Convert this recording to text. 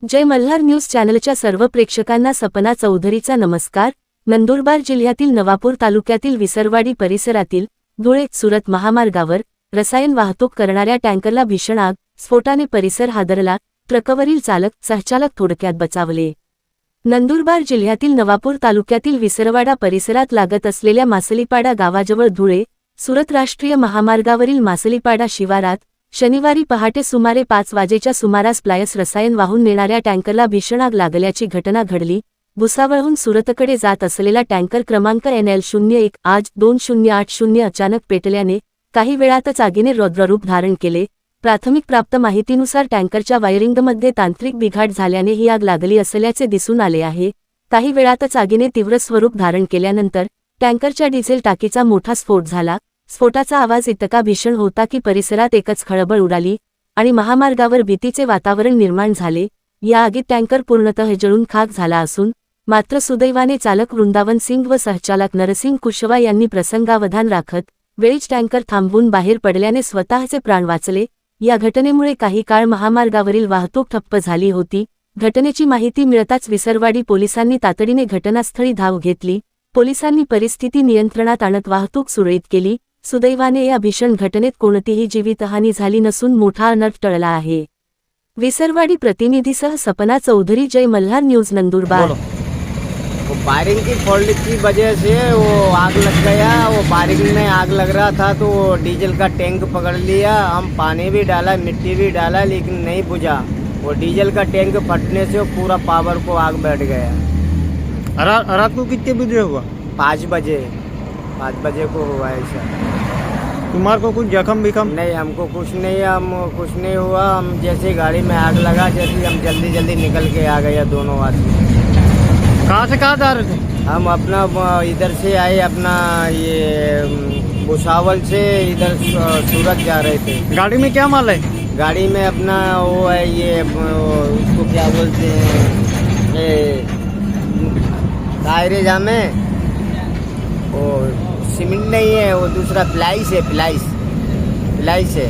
जय Malhar news चॅनलच्या सर्व प्रेक्षकांना सपना चौधरीचा नमस्कार। नंदुरबार जिल्ह्यातील नवापूर तालुक्यातील विसरवाडी परिसरातील धुळे-सुरत महामार्गावर रसायन वाहतूक करणाऱ्या टँकरला भीषण आग, स्फोटाने परिसर हादरला, ट्रकवरील चालक, सहचालक थोडक्यात बचावले। नंदुरबार जिल्ह्यातील नवापूर तालुक्यातील विसरवाडा परिसरात लागत असलेल्या मासलीपाडा गावाजवळ धुळे-सुरत राष्ट्रीय महामार्गावरील मासलीपाडा शिवारात शनिवारी पहाटे सुमारे 5 वाजेच्या सुमारास प्लायस रसायन वाहून नेणाऱ्या टँकरला भीषण आग लागल्याची घटना घडली। भुसावळहून सुरतकडे जात असलेला टँकर क्रमांक NL01-2080 अचानक पेटल्याने काही वेळातच आगीने रौद्ररूप धारण केले। प्राथमिक प्राप्त माहितीनुसार टँकरच्या वायरिंगमध्ये तांत्रिक बिघाड झाल्याने ही आग लागली असल्याचे दिसून आले आहे। काही वेळातच आगीने तीव्र स्वरूप धारण केल्यानंतर टँकरच्या डिझेल टाकीचा मोठा स्फोट झाला। स्फोटाचा आवाज इतका भीषण होता की परिसरात एकच खळबळ उडाली आणि महामार्गावर भीतीचे वातावरण निर्माण झाले। या आगीत टँकर पूर्णतः जळून खाक झाला असून मात्र सुदैवाने चालक वृंदावन सिंग व सहचालक नरसिंग कुशवा यांनी प्रसंगावधान राखत वेळीच टँकर थांबवून बाहेर पडल्याने स्वतःचे प्राण वाचले। या घटनेमुळे काही काळ महामार्गावरील वाहतूक ठप्प झाली होती। घटनेची माहिती मिळताच विसरवाडी पोलिसांनी तातडीने घटनास्थळी धाव घेतली। पोलिसांनी परिस्थिती नियंत्रणात आणत वाहतूक सुरळीत केली। सुदैवाने या भीषण घटनेत कोणतीही जीवितहानी झाली नसून मोठा अनर्थ टळला आहे। विसरवाडी प्रतिनिधीसह सपना चौधरी, जय मल्हार न्यूज, नंदुरबार। वो वायरिंग की फॉल्ट की वजह से वो आग लग गया। वो वायरिंग में आग लग रहा था तो वो डीजल का टैंक पकड़ लिया। हम पानी भी डाला, मिट्टी भी डाला, लेकिन नहीं बुझा। वो डीजल का टैंक फटने से पूरा पावर को आग बैठ गया। रात को कितने बजे हुआ? 5 बजे को हुआ ऐसा। तुम्हारे को कुछ जख्म बिखम? नहीं, हमको कुछ नहीं हुआ। हम जैसे गाड़ी में आग लगा, जैसे हम जल्दी निकल के आ गए दोनों आदमी। कहाँ से कहाँ जा रहे थे? हम अपना इधर से आए, अपना ये भुसावल से इधर सूरत जा रहे थे। गाड़ी में क्या माल है? गाड़ी में अपना वो है, ये उसको क्या बोलते हैं, टायरे जामे। वो सीमेंट नहीं है, वो दूसरा प्लाइस है। प्लाइस है।